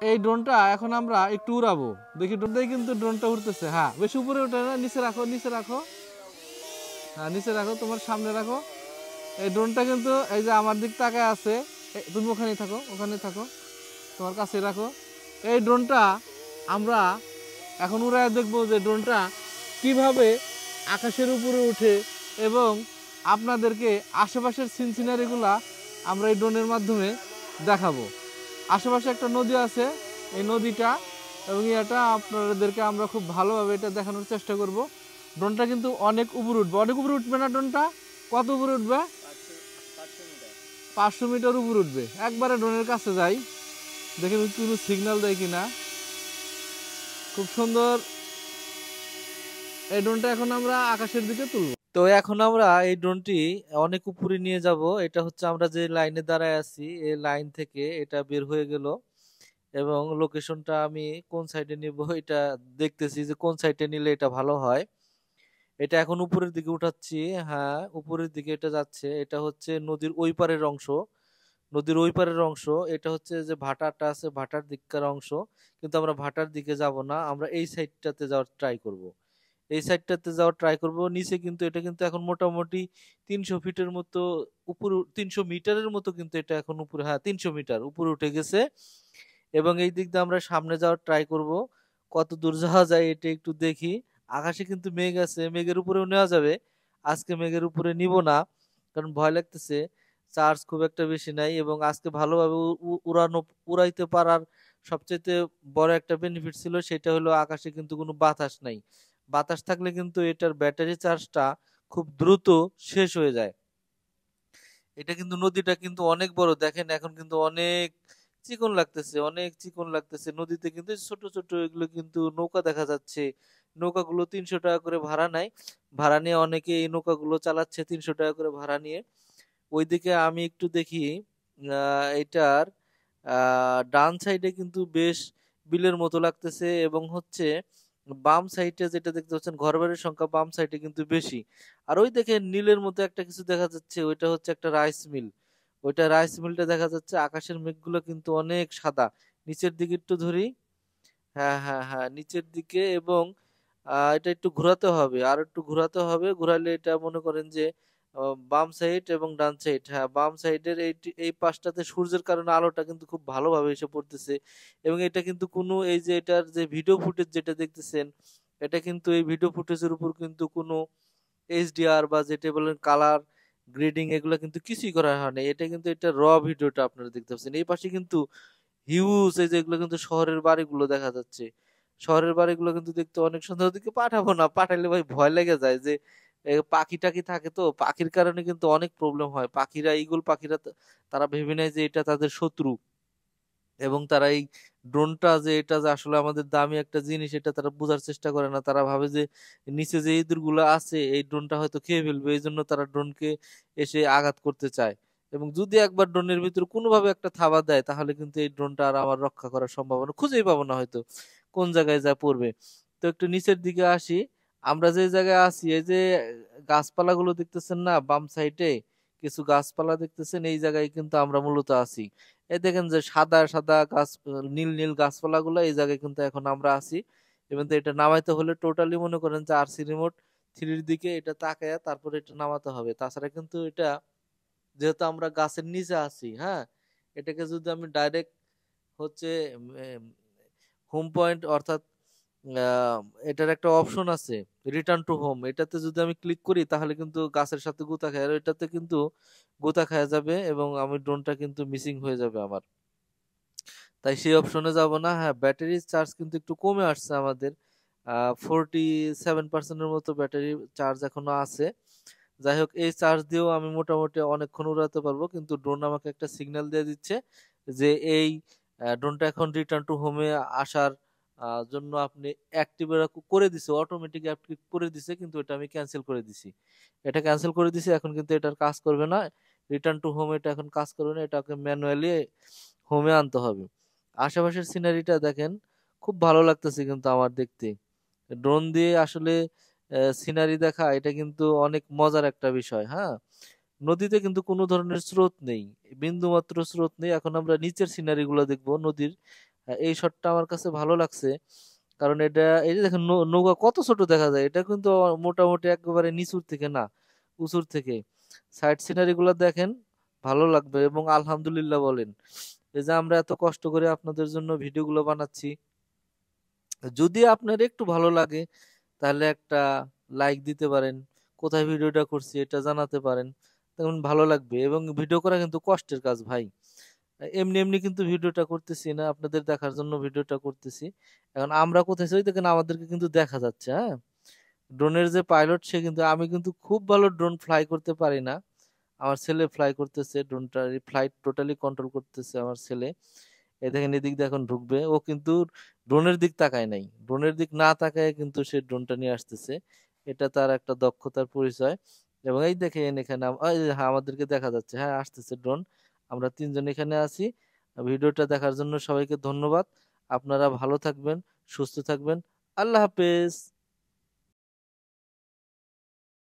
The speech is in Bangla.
এই ড্রোনটা এখন আমরা একটু উড়াবো, দেখি ড্রোনটাই কিন্তু ড্রোনটা উঠতেছে। হ্যাঁ, বেশি উপরে ওঠে না, নিচে রাখো, নিচে রাখো। হ্যাঁ, নিচে রাখো, তোমার সামনে রাখো। এই ড্রোনটা কিন্তু এই যে আমার দিক তাকায় আছে, তুমি ওখানেই থাকো, ওখানেই থাকো, তোমার কাছে রাখো। এই ড্রোনটা আমরা এখন উড়ায় দেখবো যে ড্রোনটা কিভাবে আকাশের উপরে উঠে, এবং আপনাদেরকে আশেপাশের সিনারিগুলা আমরা এই ড্রোনের মাধ্যমে দেখাবো। আশেপাশে একটা নদী আছে, এই নদীটা এবং এটা আপনাদেরকে আমরা খুব ভালোভাবে এটা দেখানোর চেষ্টা করব। ড্রোনটা কিন্তু অনেক উপরে উঠবে, অনেক উপরে উঠবে না ড্রোনটা? কত উপরে উঠবে? 500 মিটার উপরে উঠবে। একবারে ড্রোনের কাছে যাই, দেখি কোনো সিগন্যাল দেয় কিনা। খুব সুন্দর। এই ড্রোনটা এখন আমরা আকাশের দিকে তুলব। তো এখন আমরা এই ড্রোনটি অনেক উপরে নিয়ে যাব। এটা হচ্ছে আমরা যে লাইনে দাঁড়ায় আছি, এই লাইন থেকে এটা বের হয়ে গেল, এবং লোকেশনটা আমি কোন সাইডে নিব এটা দেখতেছি যে কোন সাইডে নিলে এটা ভালো হয়। এটা এখন উপরের দিকে উঠাচ্ছি। হ্যাঁ, উপরের দিকে এটা যাচ্ছে। এটা হচ্ছে নদীর ওই পারের অংশ, নদীর ওই পারের অংশ। এটা হচ্ছে যে ভাটাটা আছে, ভাটার দিককার অংশ। কিন্তু আমরা ভাটার দিকে যাব না, আমরা এই সাইডটাতে যাওয়ার ট্রাই করব। এই সাইডটাতে যাওয়ার ট্রাই করব। নিচে কিন্তু এটা কিন্তু এখন মোটামুটি 300 ফিটের মতো উপরে, 300 মিটারের মতো কিন্তু এটা এখন উপরে, হ্যাঁ 300 মিটার উপরে উঠে গেছে। এবং এই দিক দিয়ে আমরা সামনে যাওয়ার ট্রাই করব। কত দূর যাওয়া যায় এটা একটু দেখি। আকাশে কিন্তু মেঘ আছে, মেঘের উপরেও নেওয়া যাবে। আজকে মেঘের উপরে নিব না, কারণ ভয় লাগতেছে। চার্জ খুব একটা বেশি নাই, এবং আজকে ভালোভাবে উড়াইতে পারার সবচেয়ে বড় একটা বেনিফিট ছিল, সেটা হলো আকাশে কিন্তু কোনো বাতাস নাই। বাতাস থাকলে কিন্তু এটার ব্যাটারি চার্জটা খুব দ্রুত শেষ হয়ে যায়। এটা কিন্তু নদীটা কিন্তু অনেক বড়, দেখেন এখন কিন্তু অনেক চিকন লাগতেছে, অনেক চিকন লাগতেছে। নদীতে কিন্তু ছোট ছোট এগুলো কিন্তু নৌকা দেখা যাচ্ছে। নৌকাগুলো 300 টাকা করে ভাড়া নেয়। ভাড়া নিয়ে অনেকে এই নৌকাগুলো চালাচ্ছে 300 টাকা করে ভাড়া নিয়ে। ওইদিকে আমি একটু দেখি, এটার ডান সাইডে কিন্তু বেশ বিলের মতো লাগতেছে, এবং হচ্ছে বাম সাইডে যেটা দেখতে পাচ্ছেন ঘরবাড়ির সংখ্যা বাম সাইডে কিন্তু বেশি। আর ওই দেখে নীলের মতো একটা কিছু দেখা যাচ্ছে, ওইটা হচ্ছে একটা রাইস মিল। ওইটা রাইস মিলটা দেখা যাচ্ছে। আকাশের মেঘগুলো কিন্তু অনেক সাদা। নিচের দিকে একটু ধরি, হ্যাঁ হ্যাঁ হ্যাঁ, নিচের দিকে। এবং এটা একটু ঘোরাতে হবে, আর একটু ঘোরাতে হবে। ঘোরালে এটা মনে করেন যে বাম সাইড এবং ডান সাইড, হ্যাঁ বাম সাইডের এই পাশটাতে সূর্যের কারণে আলোটা কিন্তু খুব ভালোভাবে এসে পড়তেছে। এবং এটা কিন্তু কোনো, এই যে এটার যে ভিডিও ফুটেজ যেটা দেখতেছেন, এটা কিন্তু এই ভিডিও ফুটেজের উপর কিন্তু কোনো এইচডিআর বা যেটা বলেন কালার গ্রেডিং এগুলো কিন্তু কিছুই করা হয়নি। এটা কিন্তু এটা র ভিডিওটা আপনারা দেখতে পাচ্ছেন। এই পাশে কিন্তু হিউজ, এই যে এগুলো কিন্তু শহরের বাড়িগুলো দেখা যাচ্ছে। শহরের বাড়িগুলো কিন্তু দেখতে অনেক সুন্দর। ওদিকে পাঠাবো না, পাঠালে ভাই ভয় লেগে যায় যে পাখি টাকি থাকে, তো পাখির কারণে কিন্তু অনেক প্রবলেম হয়। পাখিরা, ইগল পাখিরা তারা ভেবে নেয় যে এটা তাদের শত্রু, এবং তারা এই ড্রোনটা যে এটা যে আসলে আমাদের দামি একটা জিনিস এটা তারা বোঝার চেষ্টা করে না। তারা ভাবে যে নিচে যে ইঁদুর গুলো আছে এই ড্রোনটা হয়তো খেয়ে ফেলবে, এই জন্য তারা ড্রোনকে এসে আঘাত করতে চায়। এবং যদি একবার ড্রোনের ভিতরে কোনোভাবে একটা থাবা দেয়, তাহলে কিন্তু এই ড্রোনটা আর আমার রক্ষা করার সম্ভাবনা খুঁজেই পাবো না, হয়তো কোন জায়গায় যা পড়বে। তো একটু নিচের দিকে আসি। আমরা যে জায়গায় আছি, এই যে গাছপালাগুলো দেখতেছেন না বাম সাইডে, কিছু গাছপালা দেখতেছেন, এই জায়গায় কিন্তু আমরা মূলত আছি। এই দেখেন যে সাদা সাদা গাছ, নীল নীল গাছপালা গুলো, এই জায়গায় কিন্তু এখন আমরা আছি। এবং তো এটা নামাইতে হলে টোটালি মনে করেন যে আরসি রিমোট 3 দিকে এটা তাকায়া তারপরে এটা নামাতে হবে। তাছাড়া কিন্তু এটা, যেহেতু আমরা গাছের নিচে আছি, হ্যাঁ, এটাকে যদি আমি ডাইরেক্ট হচ্ছে হোম পয়েন্ট, অর্থাৎ আহ, এটার একটা অপশন আছে রিটার্ন টু হোম, এটাতে যদি আমি ক্লিক করি তাহলে কিন্তু গাছের সাথে গুতা খায়, আর এটাতে কিন্তু গুতা খাওয়া যাবে, এবং আমি ড্রোনটা কিন্তু মিসিং হয়ে যাবে আমার। তাই সেই অপশনে যাব না। হ্যাঁ, ব্যাটারি চার্জ কিন্তু একটু কমে আসছে আমাদের। 47%-এর মতো ব্যাটারি চার্জ এখনো আছে। যাই হোক, এই চার্জ দিয়েও আমি মোটামুটি অনেকক্ষণ উড়াতে পারবো। কিন্তু ড্রোন আমাকে একটা সিগন্যাল দিয়ে দিচ্ছে যে এই ড্রোনটা এখন রিটার্ন টু হোমে আসার জন্য আপনি অ্যাক্টিভ করে দিছে, অটোমেটিক অ্যাক্টিভ করে দিছে, কিন্তু এটা আমি ক্যান্সেল করে দিছি। এটা ক্যান্সেল করে দিছি, এখন কিন্তু এটার কাজ করবে না। রিটার্ন টু হোম এটা এখন কাজ করবে না, এটাকে ম্যানুয়ালি হোমে আনতে হবে। আশেপাশের সিনারিটা দেখেন, খুব ভালো লাগতেছে কিন্তু আমার দেখতে। ড্রোন দিয়ে আসলে সিনারি দেখা এটা কিন্তু অনেক মজার একটা বিষয়। হ্যাঁ, নদীতে কিন্তু কোনো ধরনের স্রোত নেই, বিন্দু মাত্র স্রোত নেই। এখন আমরা নিচের সিনারি গুলো দেখবো নদীর। এই শটটা আমার কাছে ভালো লাগছে, কারণ এটা এই যে দেখেন নৌকা কত ছোট দেখা যায়, এটা কিন্তু মোটামুটি একেবারে নিচুর থেকে না, উঁচুর থেকে। সাইড সিনারি গুলো দেখেন, ভালো লাগবে এবং আলহামদুলিল্লাহ বলেন। এই যে আমরা এত কষ্ট করে আপনাদের জন্য ভিডিওগুলো বানাচ্ছি, যদি আপনার একটু ভালো লাগে তাহলে একটা লাইক দিতে পারেন, কোথায় ভিডিওটা করছি এটা জানাতে পারেন, তখন ভালো লাগবে। এবং ভিডিও করা কিন্তু কষ্টের কাজ ভাই, এমনি এমনি কিন্তু ভিডিওটা করতেছি না, আপনাদের দেখার জন্য ভিডিওটা করতেছি। এখন আমরা কোথায় আছি, ওই দেখেন আমাদেরকে কিন্তু দেখা যাচ্ছে, হ্যাঁ। ড্রোনের যে পাইলট সে কিন্তু, আমি কিন্তু খুব ভালো ড্রোন ফ্লাই করতে পারি না, আমার ছেলে ফ্লাই করতেছে ড্রোনটা, ফ্লাইট টোটালি কন্ট্রোল করতেছে আমার ছেলে। এ দেখেন এদিক দিয়ে এখন ঢুকবে, ও কিন্তু ড্রোনের দিক তাকায় নাই, ড্রোনের দিক না তাকায় কিন্তু সে ড্রোনটা নিয়ে আসতেছে, এটা তার একটা দক্ষতার পরিচয়। এবং এই দেখেন এখানে এই যে, হ্যাঁ আমাদেরকে দেখা যাচ্ছে, হ্যাঁ আসতেছে ড্রোন, আমরা তিনজন এখানে আছি। ভিডিওটা দেখার জন্য সবাইকে ধন্যবাদ। আপনারা ভালো থাকবেন, সুস্থ থাকবেন। আল্লাহ হাফেজ।